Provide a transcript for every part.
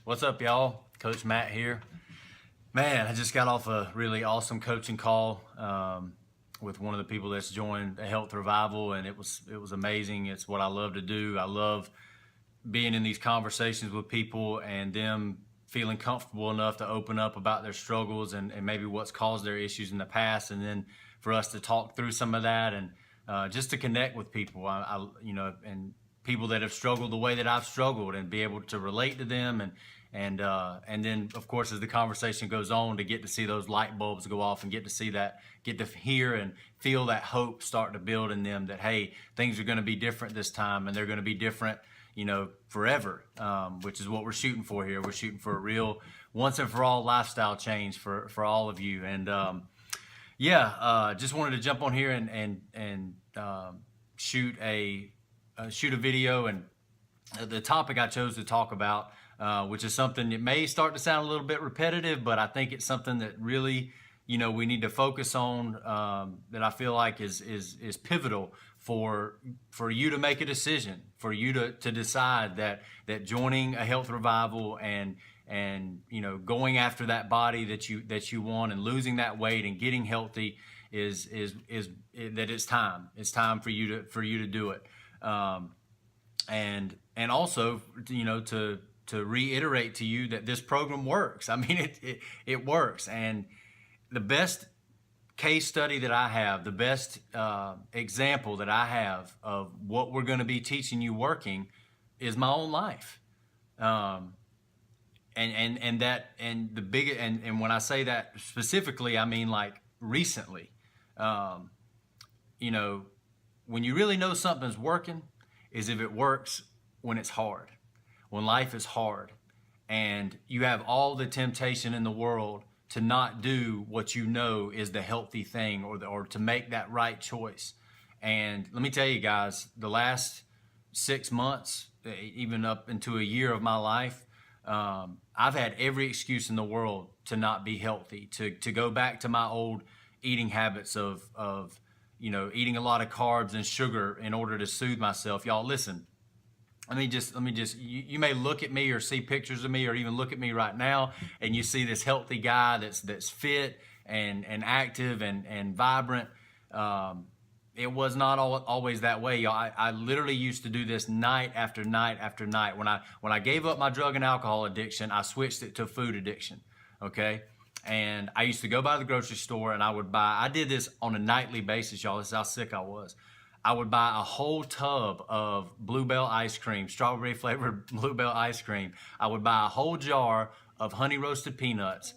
What's up, y'all? Coach Matt here. Man, I just got off a really awesome coaching call with one of the people that's joined a Health Revival, and it was amazing. It's what I love to do. I love being in these conversations with people and them feeling comfortable enough to open up about their struggles and maybe what's caused their issues in the past, and then for us to talk through some of that and just to connect with people. And people that have struggled the way that I've struggled, and be able to relate to them, and then of course as the conversation goes on, to get to see those light bulbs go off and get to hear and feel that hope start to build in them, that hey, things are going to be different this time, and they're going to be different, forever, which is what we're shooting for here. We're shooting for a real once and for all lifestyle change for all of you. And just wanted to jump on here and shoot a video. And the topic I chose to talk about, which is something that may start to sound a little bit repetitive, but I think it's something that really, we need to focus on, that I feel like is pivotal for you to make a decision, for you to decide that joining a Health Revival and going after that body that you want, and losing that weight and getting healthy is that it's time. It's time for you to do it. And also, to reiterate to you that this program works. I mean, it works. And the best case study that I have, the best example that I have of what we're going to be teaching you working, is my own life. And when I say that specifically, I mean like recently. When you really know something's working is if it works when it's hard, when life is hard, and you have all the temptation in the world to not do what you know is the healthy thing, or to make that right choice. And let me tell you guys, the last 6 months, even up into a year of my life, I've had every excuse in the world to not be healthy, to go back to my old eating habits of eating a lot of carbs and sugar in order to soothe myself. Y'all, listen. Let me just, you may look at me or see pictures of me, or even look at me right now, and you see this healthy guy that's fit and active and vibrant. It was not always that way, y'all. I literally used to do this night after night after night. When I gave up my drug and alcohol addiction, I switched it to food addiction, okay? And I used to go by the grocery store, and I did this on a nightly basis, y'all. This is how sick I was. I would buy a whole tub of Bluebell ice cream, strawberry flavored Bluebell ice cream. I would buy a whole jar of honey roasted peanuts,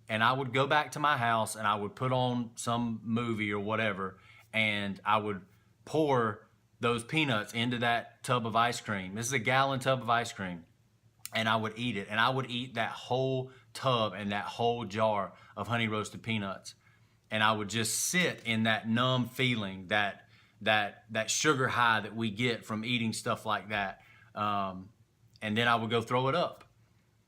and I would go back to my house and I would put on some movie or whatever, and I would pour those peanuts into that tub of ice cream. This is a gallon tub of ice cream. And I would eat it, and I would eat that whole tub and that whole jar of honey roasted peanuts. And I would just sit in that numb feeling, that sugar high that we get from eating stuff like that. And then I would go throw it up.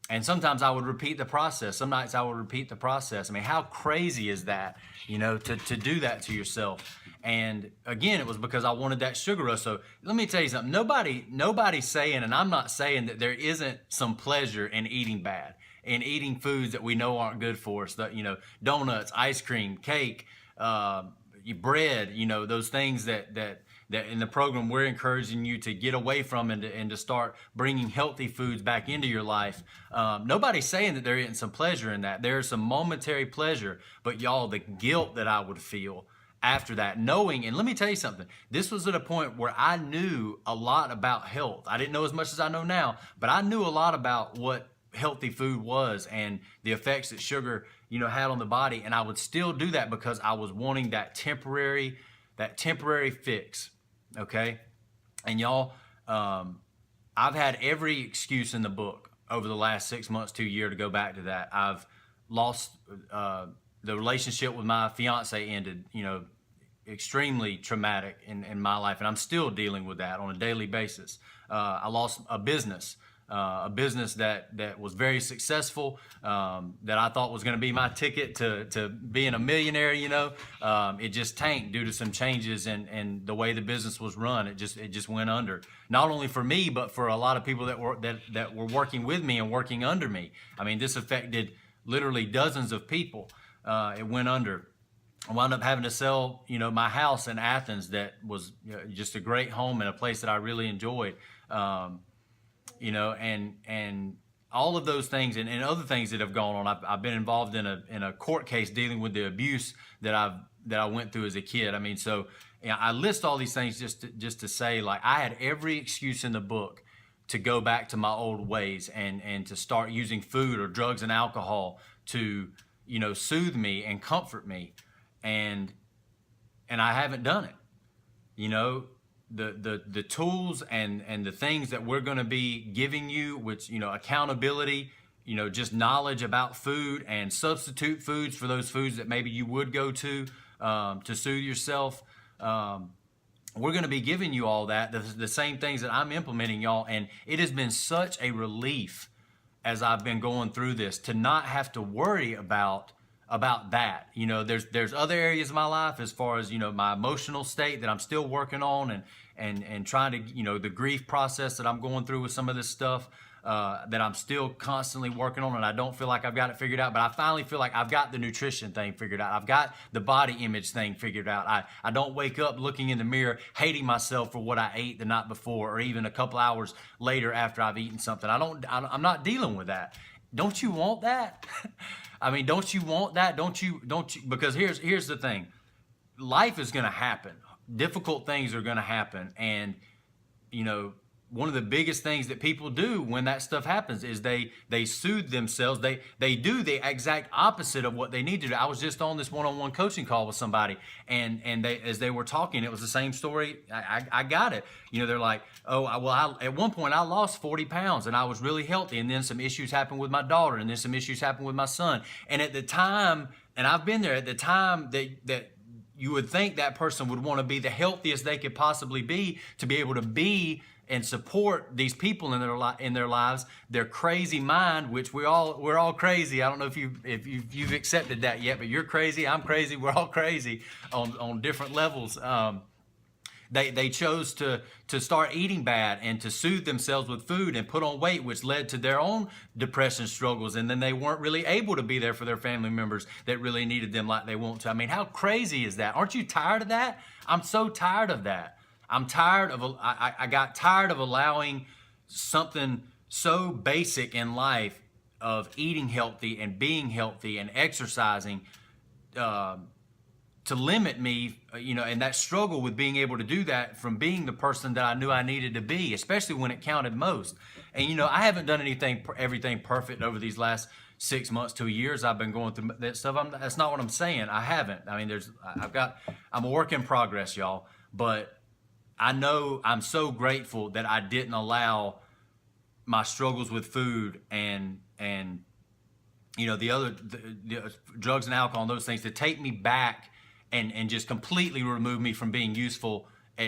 And sometimes I would repeat the process. Some nights I would repeat the process. I mean, how crazy is that, to do that to yourself? And again, it was because I wanted that sugar rush. So let me tell you something. Nobody's saying, and I'm not saying that there isn't some pleasure in eating bad, in eating foods that we know aren't good for us. That, donuts, ice cream, cake, bread, those things that in the program we're encouraging you to get away from, and to start bringing healthy foods back into your life. Nobody's saying that there isn't some pleasure in that. There's some momentary pleasure, but y'all, the guilt that I would feel after that, knowing, and let me tell you something, this was at a point where I knew a lot about health. I didn't know as much as I know now, but I knew a lot about what healthy food was and the effects that sugar, had on the body. And I would still do that because I was wanting that temporary fix. Okay. And y'all, I've had every excuse in the book over the last 6 months to a year to go back to that. I've lost, the relationship with my fiance ended, extremely traumatic in my life. And I'm still dealing with that on a daily basis. I lost a business. a business that was very successful, that I thought was going to be my ticket to being a millionaire. It just tanked due to some changes and the way the business was run. It just went under. Not only for me, but for a lot of people that were working with me and working under me. I mean, this affected literally dozens of people. It went under. I wound up having to sell, my house in Athens that was just a great home and a place that I really enjoyed. And all of those things and other things that have gone on. I've been involved in a court case dealing with the abuse that I went through as a kid. I mean, so I list all these things just to say, like, I had every excuse in the book to go back to my old ways and to start using food or drugs and alcohol to, soothe me and comfort me. And I haven't done it. The tools and the things that we're going to be giving you, which, accountability, just knowledge about food and substitute foods for those foods that maybe you would go to soothe yourself. We're going to be giving you all that, the same things that I'm implementing, y'all. And it has been such a relief as I've been going through this to not have to worry about that. There's other areas of my life as far as, my emotional state that I'm still working on and trying to, the grief process that I'm going through with some of this stuff that I'm still constantly working on, and I don't feel like I've got it figured out, but I finally feel like I've got the nutrition thing figured out. I've got the body image thing figured out. I don't wake up looking in the mirror hating myself for what I ate the night before or even a couple hours later after I've eaten something. I'm not dealing with that. Don't you want that? I mean, don't you want that? Don't you? Because here's the thing. Life is going to happen. Difficult things are going to happen. And, one of the biggest things that people do when that stuff happens is they soothe themselves. They do the exact opposite of what they need to do. I was just on this one-on-one coaching call with somebody, and they, as they were talking, it was the same story. I got it. They're like, at one point I lost 40 pounds and I was really healthy, and then some issues happened with my daughter, and then some issues happened with my son. And at the time, and I've been there, at the time that you would think that person would want to be the healthiest they could possibly be to be able to be and support these people in their lives, their crazy mind, which we're all crazy. I don't know if you've accepted that yet, but you're crazy, I'm crazy, we're all crazy on different levels. They chose to start eating bad and to soothe themselves with food and put on weight, which led to their own depression struggles. And then they weren't really able to be there for their family members that really needed them like they want to. I mean, how crazy is that? Aren't you tired of that? I'm so tired of that. I'm tired of, I got tired of allowing something so basic in life of eating healthy and being healthy and exercising to limit me, and that struggle with being able to do that from being the person that I knew I needed to be, especially when it counted most. And, I haven't done everything perfect over these last 6 months to a year as I've been going through that stuff. That's not what I'm saying. I haven't. I mean, I'm a work in progress, y'all, but I know I'm so grateful that I didn't allow my struggles with food and the drugs and alcohol and those things to take me back and just completely remove me from being useful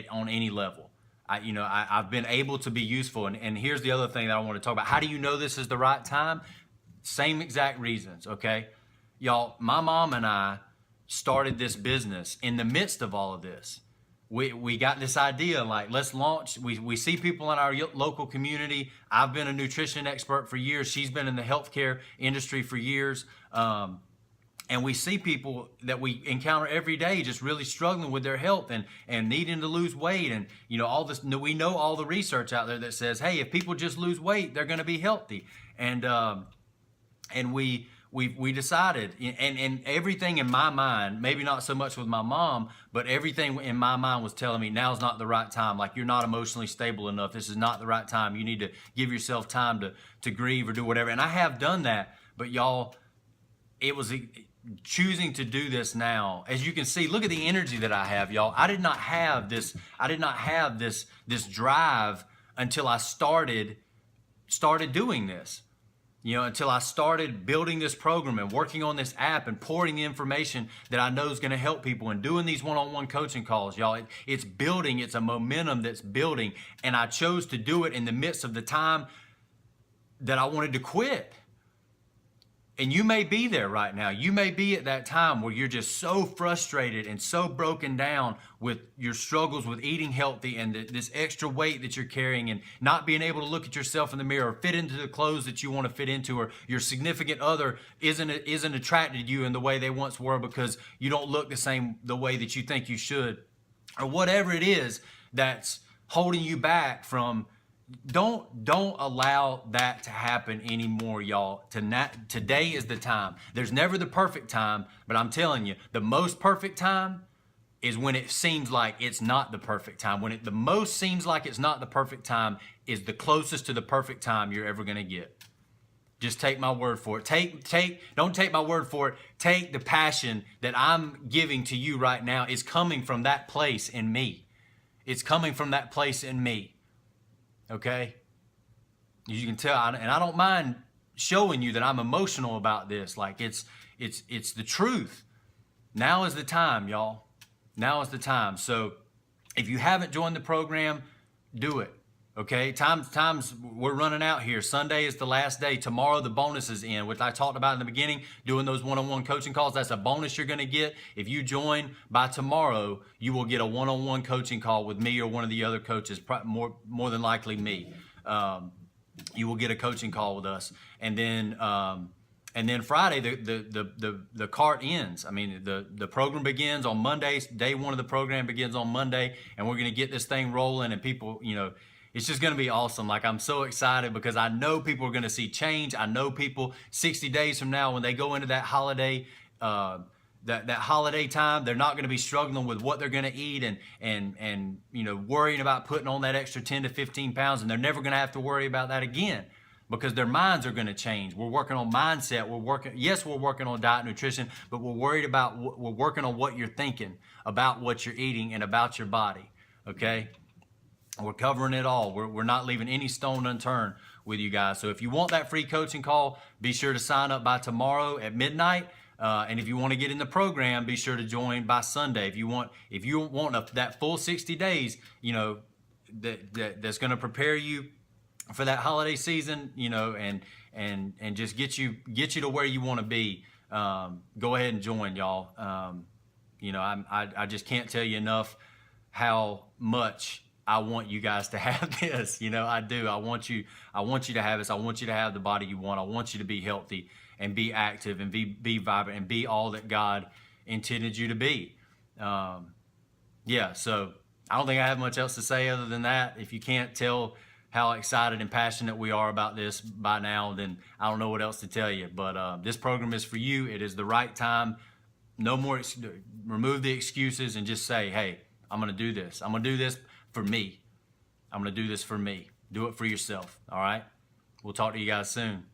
on any level. I've been able to be useful. And here's the other thing that I want to talk about. How do you know this is the right time? Same exact reasons, okay? Y'all, my mom and I started this business in the midst of all of this. We got this idea, like, let's launch. We see people in our local community. I've been a nutrition expert for years. She's been in the healthcare industry for years. And we see people that we encounter every day just really struggling with their health and needing to lose weight. And, all this, we know all the research out there that says, hey, if people just lose weight, they're going to be healthy. And we decided, and everything in my mind, maybe not so much with my mom, but everything in my mind was telling me now's not the right time. Like, you're not emotionally stable enough. This is not the right time. You need to give yourself time to grieve or do whatever. And I have done that, but y'all, it was choosing to do this now. As you can see, look at the energy that I have, y'all. I did not have this drive until I started doing this. Until I started building this program and working on this app and pouring the information that I know is going to help people and doing these one-on-one coaching calls, y'all. It's building. It's a momentum that's building. And I chose to do it in the midst of the time that I wanted to quit. And you may be there right now. You may be at that time where you're just so frustrated and so broken down with your struggles with eating healthy and this extra weight that you're carrying and not being able to look at yourself in the mirror or fit into the clothes that you want to fit into, or your significant other isn't attracted to you in the way they once were because you don't look the way that you think you should, or whatever it is that's holding you back from. Don't allow that to happen anymore, y'all. Today is the time. There's never the perfect time, but I'm telling you, the most perfect time is when it seems like it's not the perfect time. When it the most seems like it's not the perfect time is the closest to the perfect time you're ever going to get. Just take my word for it. Don't take my word for it. Take the passion that I'm giving to you right now is coming from that place in me. It's coming from that place in me. Okay? You can tell, and I don't mind showing you that I'm emotional about this. Like it's the truth. Now is the time, y'all. Now is the time. So if you haven't joined the program, do it. Okay, times we're running out here. Sunday is the last day. Tomorrow the bonus is in, which I talked about in the beginning, doing those one-on-one coaching calls. That's a bonus you're going to get. If you join by tomorrow, you will get a one-on-one coaching call with me or one of the other coaches, more than likely me. You will get a coaching call with us. And then Friday, the cart ends. I mean, the program begins on Monday. Day one of the program begins on Monday, and we're going to get this thing rolling, and people, it's just going to be awesome. Like, I'm so excited because I know people are going to see change. I know people 60 days from now, when they go into that holiday, that holiday time, they're not going to be struggling with what they're going to eat and worrying about putting on that extra 10 to 15 pounds. And they're never going to have to worry about that again because their minds are going to change. We're working on mindset. We're working on diet and nutrition, but we're working on what you're thinking about what you're eating and about your body. Okay. We're covering it all. We're not leaving any stone unturned with you guys. So if you want that free coaching call, be sure to sign up by tomorrow at midnight. And if you want to get in the program, be sure to join by Sunday. If you want that full 60 days, that's going to prepare you for that holiday season, and just get you to where you want to be. Go ahead and join, y'all. I just can't tell you enough how much I want you guys to have this. I do. I want you to have this. I want you to have the body you want. I want you to be healthy and be active and be vibrant and be all that God intended you to be. So I don't think I have much else to say other than that. If you can't tell how excited and passionate we are about this by now, then I don't know what else to tell you. But this program is for you. It is the right time. No more, remove the excuses and just say, hey, I'm going to do this. I'm going to do this for me. I'm going to do this for me. Do it for yourself. All right? We'll talk to you guys soon.